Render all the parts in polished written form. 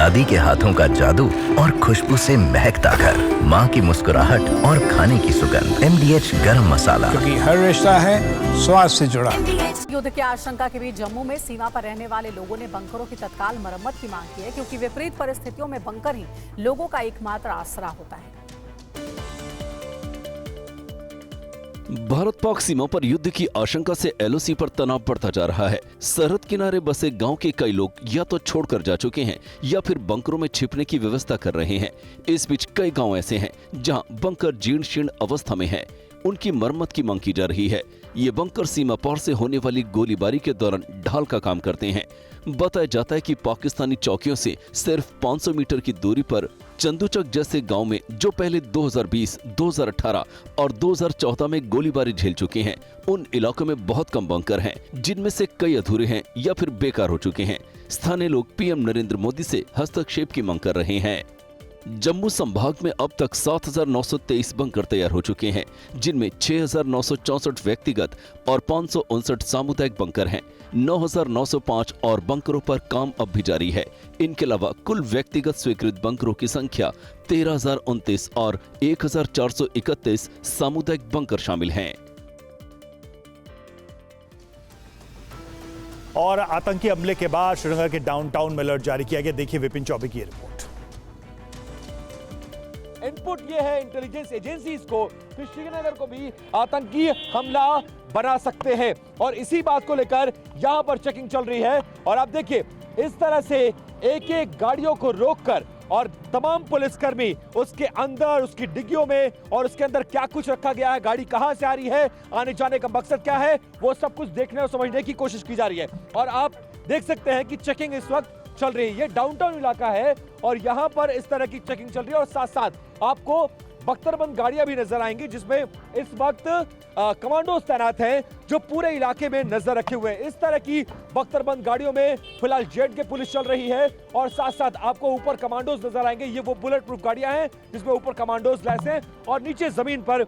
दादी के हाथों का जादू और खुशबू से महकता घर, माँ की मुस्कुराहट और खाने की सुगंध। MDH गरम मसाला, क्योंकि हर रिश्ता है स्वाद से जुड़ा। युद्ध की आशंका के बीच जम्मू में सीमा पर रहने वाले लोगों ने बंकरों की तत्काल मरम्मत की मांग की है, क्योंकि विपरीत परिस्थितियों में बंकर ही लोगों का एकमात्र आसरा होता है। भारत पाक सीमा पर युद्ध की आशंका से LOC पर तनाव बढ़ता जा रहा है। सरहद किनारे बसे गांव के कई लोग या तो छोड़कर जा चुके हैं या फिर बंकरों में छिपने की व्यवस्था कर रहे हैं। इस बीच कई गांव ऐसे हैं जहां बंकर जीर्ण शीर्ण अवस्था में हैं। उनकी मरम्मत की मांग की जा रही है। ये बंकर सीमा पार से होने वाली गोलीबारी के दौरान ढाल का काम करते हैं। बताया जाता है कि पाकिस्तानी चौकियों से सिर्फ 500 मीटर की दूरी पर चंदूचक जैसे गांव में जो पहले 2020, 2018 और 2014 में गोलीबारी झेल चुके हैं, उन इलाकों में बहुत कम बंकर हैं, जिनमें से कई अधूरे हैं या फिर बेकार हो चुके हैं। स्थानीय लोग PM नरेंद्र मोदी से हस्तक्षेप की मांग कर रहे हैं। जम्मू संभाग में अब तक 7,923 बंकर तैयार हो चुके हैं, जिनमें 6,964 व्यक्तिगत और 559 सामुदायिक बंकर हैं। 9,905 और बंकरों पर काम अब भी जारी है। इनके अलावा कुल व्यक्तिगत स्वीकृत बंकरों की संख्या 13,029 और 1,431 सामुदायिक बंकर शामिल हैं। और आतंकी हमले के बाद श्रीनगर के डाउनटाउन में अलर्ट जारी किया गया। देखिए विपिन चौबे की रिपोर्ट। इनपुट ये है इंटेलिजेंस एजेंसीज को कि श्रीनगर को भी आतंकी हमला बना सकते हैं, और इसी बात को लेकर यहां पर चेकिंग चल रही है। और आप देखिए इस तरह से एक एक गाड़ियों को रोककर और तमाम पुलिसकर्मी उसके अंदर, उसकी डिग्गियों में और उसके अंदर क्या कुछ रखा गया है, गाड़ी कहां से आ रही है, आने जाने का मकसद क्या है, वो सब कुछ देखने और समझने की कोशिश की जा रही है। और आप देख सकते हैं कि चेकिंग इस वक्त चल रही है। ये डाउनटाउन इलाका है और यहां पर इस तरह की चेकिंग चल रही है, और साथ साथ आपको बख्तरबंद गाड़ियां भी नजर आएंगी, जिसमें इस वक्त कमांडोज तैनात हैं जो पूरे इलाके में नजर रखे हुए हैं। इस तरह की बख्तरबंद गाड़ियों में फिलहाल जेट के पुलिस चल रही है, और साथ साथ आपको ऊपर कमांडोज नजर आएंगे। ये वो बुलेट प्रूफ गाड़ियां हैं जिसमें ऊपर कमांडोज लैस हैं, और नीचे जमीन पर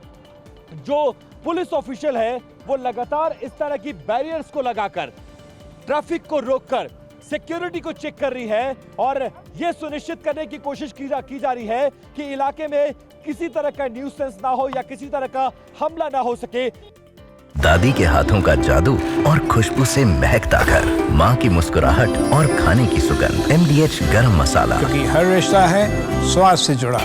जो पुलिस ऑफिशियल है वो लगातार इस तरह की बैरियर्स को लगाकर, ट्रैफिक को रोककर सिक्योरिटी को चेक कर रही है, और यह सुनिश्चित करने की कोशिश की जा रही है कि इलाके में किसी तरह का न्यूसेंस ना हो या किसी तरह का हमला ना हो सके। दादी के हाथों का जादू और खुशबू से महकता घर, माँ की मुस्कुराहट और खाने की सुगंध। MDH गरम मसाला, क्योंकि हर रिश्ता है स्वाद से जुड़ा।